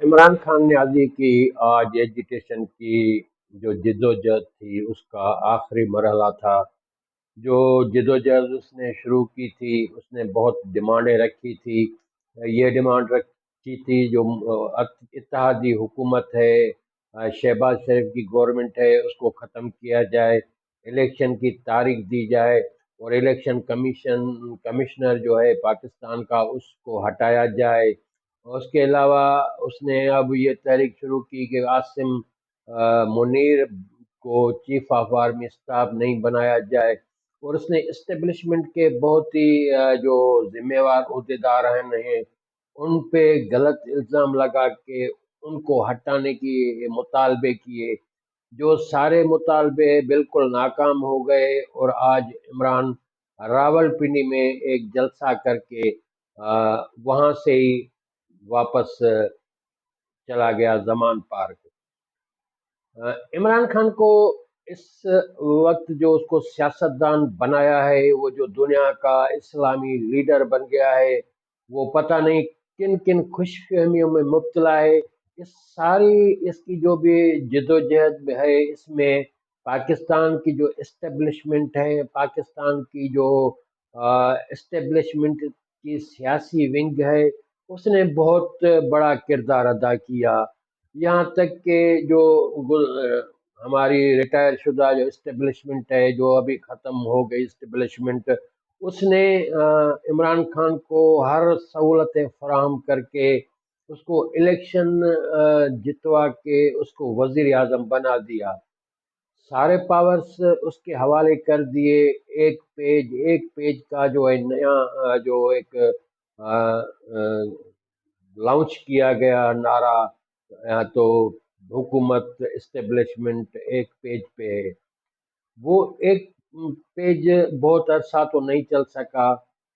इमरान खान ने आज़ी की आज एजिटेशन की जो जद्दोजहद थी उसका आखिरी मरहला था। जो जद्दोजहद उसने शुरू की थी उसने बहुत डिमांडें रखी थी। ये डिमांड रखी थी जो इत्तेहादी हुकूमत है, शहबाज शरीफ की गवर्नमेंट है, उसको ख़त्म किया जाए, इलेक्शन की तारीख दी जाए और इलेक्शन कमिश्नर जो है पाकिस्तान का उसको हटाया जाए। और उसके अलावा उसने अब ये तहरीक शुरू की कि आसिम मुनीर को चीफ ऑफ आर्मी स्टाफ नहीं बनाया जाए। और उसने इस्टेब्लिशमेंट के बहुत ही जो जिम्मेवार अहदेदार हैं उन पे गलत इल्ज़ाम लगा के उनको हटाने की मुतालबे किए, जो सारे मुतालबे बिल्कुल नाकाम हो गए। और आज इमरान रावलपिंडी में एक जलसा करके वहाँ से ही वापस चला गया जमान पार्क। इमरान खान को इस वक्त जो उसको सियासतदान बनाया है, वो जो दुनिया का इस्लामी लीडर बन गया है, वो पता नहीं किन किन खुशफहमियों में मुब्तला है। इस सारी इसकी जो भी जदोजहद है इसमें पाकिस्तान की जो इस्टेब्लिशमेंट है, पाकिस्तान की जो इस्टेब्लिशमेंट की सियासी विंग है, उसने बहुत बड़ा किरदार अदा किया। यहाँ तक कि जो हमारी रिटायर शुदा जो इस्टेब्लिशमेंट है, जो अभी ख़त्म हो गई इस्टेब्लिशमेंट, उसने इमरान खान को हर सहूलतें फराहम करके उसको इलेक्शन जितवा के उसको वज़ीर आज़म बना दिया। सारे पावर्स उसके हवाले कर दिए। एक पेज का जो है नया जो एक लॉन्च किया गया नारा, तो हुकूमत इस्टेब्लिशमेंट एक पेज पे है। वो एक पेज बहुत अरसा तो नहीं चल सका,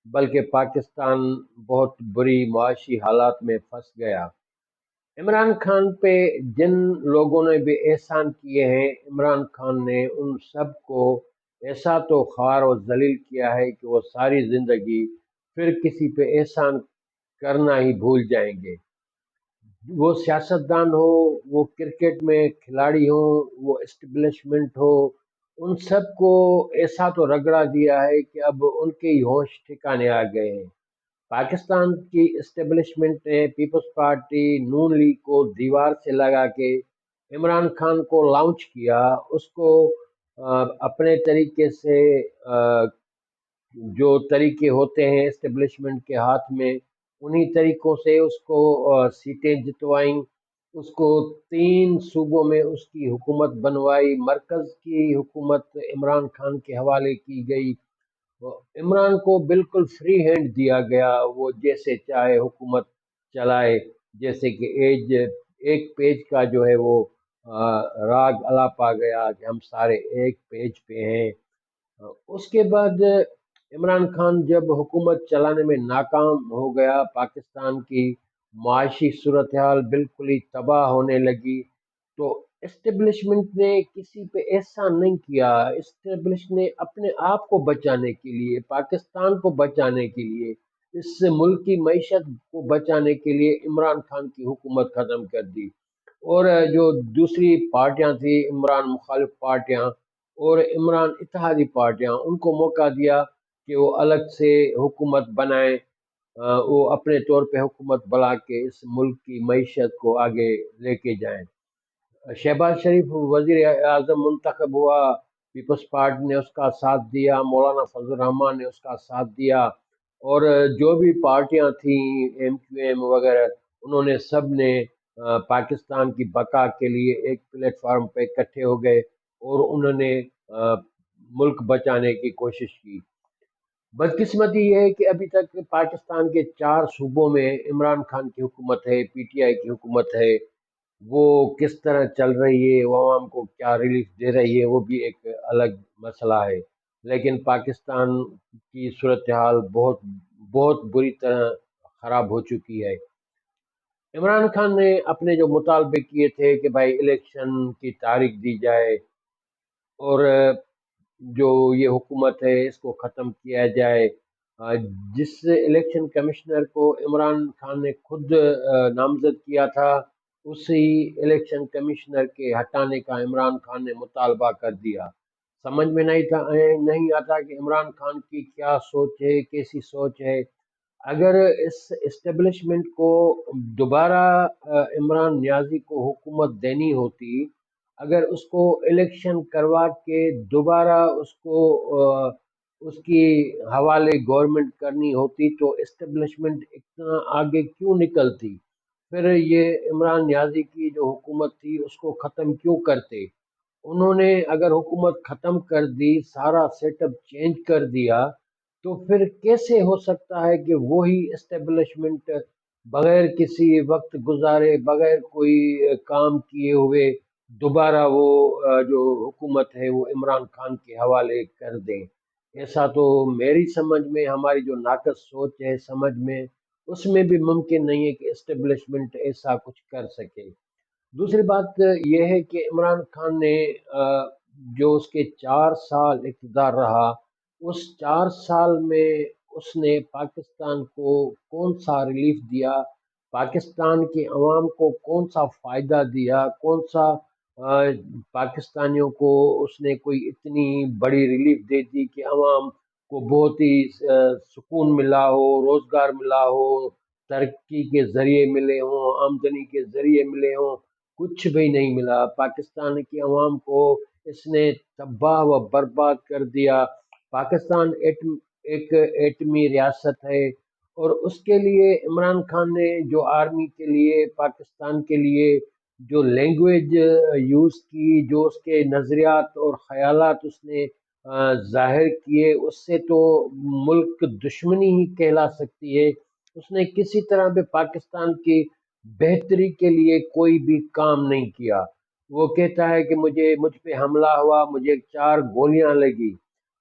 बल्कि पाकिस्तान बहुत बुरी मुआशी हालात में फंस गया। इमरान खान पे जिन लोगों ने भी एहसान किए हैं, इमरान खान ने उन सब को ऐसा तो ख्वार और जलील किया है कि वो सारी जिंदगी फिर किसी पे एहसान करना ही भूल जाएंगे। वो सियासतदान हो, वो क्रिकेट में खिलाड़ी हो, वो एस्टेब्लिशमेंट हो, उन सबको ऐसा तो रगड़ा दिया है कि अब उनके ही होश ठिकाने आ गए हैं। पाकिस्तान की एस्टेब्लिशमेंट ने पीपल्स पार्टी नून लीग को दीवार से लगा के इमरान खान को लॉन्च किया। उसको अपने तरीके से जो तरीके होते हैं एस्टेब्लिशमेंट के हाथ में, उन्हीं तरीकों से उसको सीटें जितवाईं। उसको 3 सूबों में उसकी हुकूमत बनवाई, मरकज़ की हुकूमत इमरान खान के हवाले की गई। इमरान को बिल्कुल फ्री हैंड दिया गया, वो जैसे चाहे हुकूमत चलाए। जैसे कि एक पेज का जो है वो राग अलाप आ गया कि हम सारे एक पेज पे हैं। उसके बाद इमरान खान जब हुकूमत चलाने में नाकाम हो गया, पाकिस्तान की माशी सूरत हाल बिल्कुल ही तबाह होने लगी, तो एस्टेब्लिशमेंट ने किसी पे एहसान नहीं किया। एस्टेब्लिश ने अपने आप को बचाने के लिए, पाकिस्तान को बचाने के लिए, इस मुल्क की मईशत को बचाने के लिए इमरान खान की हुकूमत ख़त्म कर दी। और जो दूसरी पार्टियां थी, इमरान मुखालिफ पार्टियां और इमरान इत्तेहादी पार्टियां, उनको मौका दिया कि वो अलग से हुकूमत बनाएं। वो अपने तौर पे हुकूमत बना के इस मुल्क की मईशत को आगे लेके जाएं। शहबाज शरीफ वजीर आजम मुंतखब हुआ, पीपल्स पार्टी ने उसका साथ दिया, मौलाना फजल रहमान ने उसका साथ दिया, और जो भी पार्टियां थी MQM वगैरह, उन्होंने सब ने पाकिस्तान की बका के लिए एक प्लेटफार्म पे इकट्ठे हो गए और उन्होंने मुल्क बचाने की कोशिश की। बदकिस्मती ये है कि अभी तक पाकिस्तान के 4 सूबों में इमरान खान की हुकूमत है, PTI की हुकूमत है। वो किस तरह चल रही है, वो आवाम को क्या रिलीफ दे रही है, वो भी एक अलग मसला है। लेकिन पाकिस्तान की सूरत हाल बहुत बहुत बुरी तरह खराब हो चुकी है। इमरान खान ने अपने जो मुतालबे किए थे कि भाई इलेक्शन की तारीख दी जाए और जो ये हुकूमत है इसको ख़त्म किया जाए। अ, जिस इलेक्शन कमिश्नर को इमरान खान ने खुद नामजद किया था, उसी इलेक्शन कमिश्नर के हटाने का इमरान खान ने मुतालबा कर दिया। समझ में नहीं आता कि इमरान खान की क्या सोच है, कैसी सोच है। अगर इस इस्टेब्लिशमेंट को दोबारा इमरान नियाजी को हुकूमत देनी होती, अगर उसको इलेक्शन करवा के दोबारा उसको उसकी हवाले गवर्नमेंट करनी होती, तो इस्टेब्लिशमेंट इतना आगे क्यों निकलती? फिर ये इमरान नियाजी की जो हुकूमत थी उसको ख़त्म क्यों करते? उन्होंने अगर हुकूमत ख़त्म कर दी, सारा सेटअप चेंज कर दिया, तो फिर कैसे हो सकता है कि वही एस्टेब्लिशमेंट बगैर किसी वक्त गुजारे, बगैर कोई काम किए हुए दोबारा वो जो हुकूमत है वो इमरान खान के हवाले कर दें? ऐसा तो मेरी समझ में, हमारी जो नाकस सोच है समझ में, उसमें भी मुमकिन नहीं है कि एस्टेब्लिशमेंट ऐसा कुछ कर सके। दूसरी बात यह है कि इमरान खान ने जो उसके 4 साल इक़्तिदार रहा, उस 4 साल में उसने पाकिस्तान को कौन सा रिलीफ दिया, पाकिस्तान के अवाम को कौन सा फ़ायदा दिया, कौन सा पाकिस्तानियों को उसने कोई इतनी बड़ी रिलीफ दे दी कि अवाम को बहुत ही सुकून मिला हो, रोज़गार मिला हो, तरक्की के ज़रिए मिले हों, आमदनी के ज़रिए मिले हों। कुछ भी नहीं मिला। पाकिस्तान की अवाम को इसने तबाह व बर्बाद कर दिया। पाकिस्तान एक एटमी रियासत है, और उसके लिए इमरान खान ने जो आर्मी के लिए, पाकिस्तान के लिए जो लैंग्वेज यूज़ की, जो उसके नज़रियात और ख़यालात उसने ज़ाहिर किए, उससे तो मुल्क दुश्मनी ही कहला सकती है। उसने किसी तरह भी पाकिस्तान की बेहतरी के लिए कोई भी काम नहीं किया। वो कहता है कि मुझ पे हमला हुआ, मुझे 4 गोलियां लगी।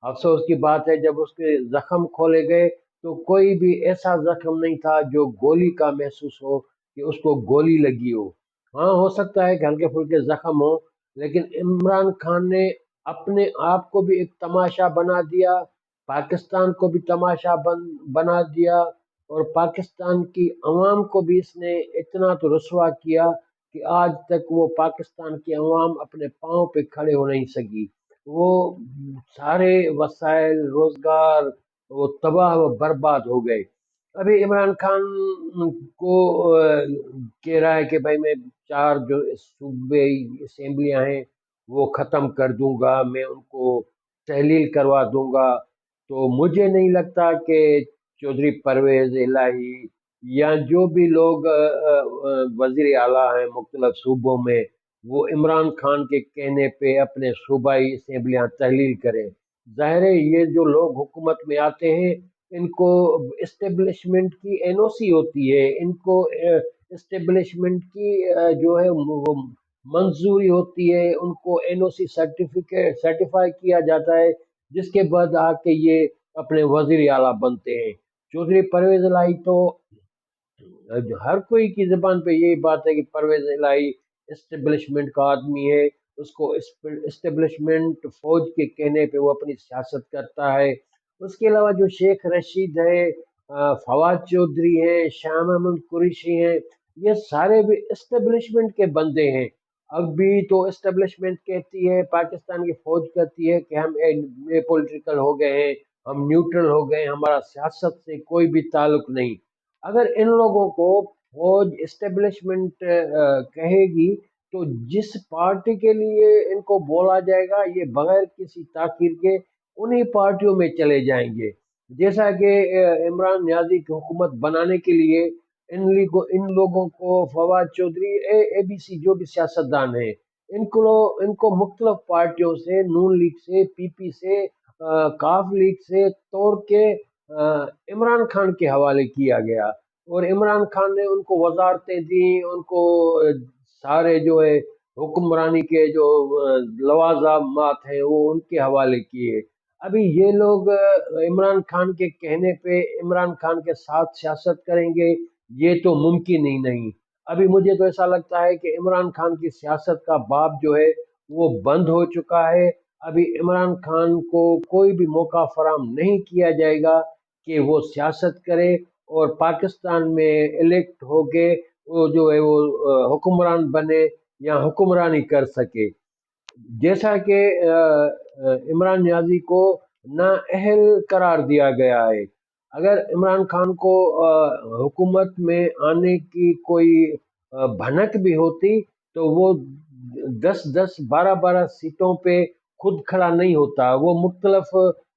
अफसोस की बात है, जब उसके जख्म खोले गए तो कोई भी ऐसा जख्म नहीं था जो गोली का महसूस हो कि उसको गोली लगी हो। हाँ, हो सकता है कि हल्के फुल्के जख्म हो, लेकिन इमरान खान ने अपने आप को भी एक तमाशा बना दिया, पाकिस्तान को भी तमाशा बना दिया, और पाकिस्तान की अवाम को भी इसने इतना तो रुसवा किया कि आज तक वो पाकिस्तान की अवाम अपने पाँव पे खड़े हो नहीं सकी। वो सारे वसाइल, रोजगार, वो तबाह व बर्बाद हो गए। अभी इमरान खान को कह रहा है कि भाई मैं 4 जो सूबे असेंबलियां हैं वो ख़त्म कर दूंगा, मैं उनको तहलील करवा दूंगा। तो मुझे नहीं लगता कि चौधरी परवेज इलाही या जो भी लोग वजीर आला हैं मुख्तलिफ सूबों में, वो इमरान खान के कहने पे अपने सूबाई असेंबलियां तहलील करें। जाहिर है ये जो लोग हुकूमत में आते हैं, इनको इस्टेब्लिशमेंट की एनओसी होती है, इनको इस्टेब्लिशमेंट की जो है वो मंजूरी होती है, उनको एनओसी सर्टिफिकेट सर्टिफाई किया जाता है, जिसके बाद आके ये अपने वजीर आला बनते हैं। चौधरी परवेज इलाही तो हर कोई की जबान पे यही बात है कि परवेज इलाही इस्टेब्लिशमेंट का आदमी है, उसको इस्टेब्लिशमेंट फौज के कहने पे वो अपनी सियासत करता है। उसके अलावा जो शेख रशीद है, फवाद चौधरी है, शाह महमूद कुरैशी हैं, ये सारे भी इस्टेब्लिशमेंट के बंदे हैं। अभी तो इस्टेब्लिशमेंट कहती है, पाकिस्तान की फौज कहती है कि हम पॉलिटिकल हो गए हैं, हम न्यूट्रल हो गए हैं, हमारा सियासत से कोई भी ताल्लुक नहीं। अगर इन लोगों को फौज इस्टेब्लिशमेंट कहेगी, तो जिस पार्टी के लिए इनको बोला जाएगा, ये बगैर किसी ताकीर के उन्हीं पार्टियों में चले जाएंगे। जैसा कि इमरान नियाजी की हुकूमत बनाने के लिए इन लोगों को फवाद चौधरी, एबीसी जो भी सियासतदान है, इनको मुख्तलिफ पार्टियों से, नून लीग से, पीपी से, काफ लीग से तोड़ के इमरान खान के हवाले किया गया, और इमरान खान ने उनको वजारतें दी, उनको सारे जो है हुक्मरानी के जो लवाजामात हैं वो उनके हवाले किए। अभी ये लोग इमरान खान के कहने पे इमरान खान के साथ सियासत करेंगे, ये तो मुमकिन ही नहीं। अभी मुझे तो ऐसा लगता है कि इमरान खान की सियासत का बाब जो है वो बंद हो चुका है। अभी इमरान खान को कोई भी मौका फराम नहीं किया जाएगा कि वो सियासत करे और पाकिस्तान में इलेक्ट होके वो जो है वो हुक्मरान बने या हुक्मरानी कर सके। जैसा कि इमरान नियाजी को नाअहल करार दिया गया है। अगर इमरान खान को हुकूमत में आने की कोई भनक भी होती तो वो 10-10, 12-12 सीटों पे खुद खड़ा नहीं होता। वो मुख्तलफ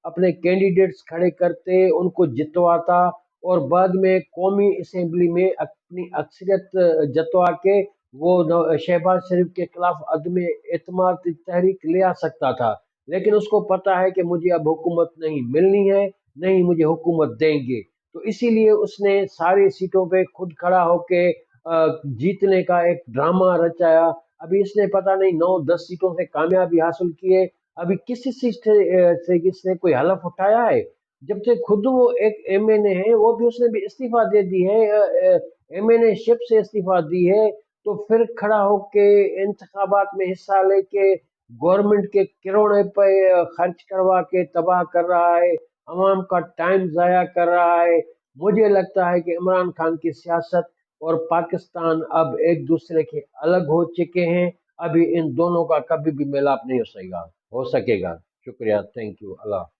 अपने कैंडिडेट्स खड़े करते, उनको जितवाता और बाद में कौमी असेंबली में अपनी अक्सरियत जतवा के वो शहबाज शरीफ के खिलाफ अदम एतमाद तहरीक ले आ सकता था। लेकिन उसको पता है कि मुझे अब हुकूमत नहीं मिलनी है, नहीं मुझे हुकूमत देंगे, तो इसीलिए उसने सारी सीटों पे खुद खड़ा होके जीतने का एक ड्रामा रचाया। अभी इसने पता नहीं 9-10 सीटों से कामयाबी हासिल की है। अभी किसी सीट से किसने कोई हलफ उठाया है? जब से खुद वो एक एमएनए है, वो भी उसने भी इस्तीफा दे दी है, एमएनए शिप से इस्तीफा दी है। तो फिर खड़ा होके इंतखाबात में हिस्सा लेके गवर्नमेंट के करोड़ों रुपए खर्च करवा के तबाह कर रहा है, अवाम का टाइम जाया कर रहा है। मुझे लगता है कि इमरान खान की सियासत और पाकिस्तान अब एक दूसरे के अलग हो चुके हैं। अभी इन दोनों का कभी भी मिलाप नहीं हो सकेगा। शुक्रिया, थैंक यू, अल्लाह।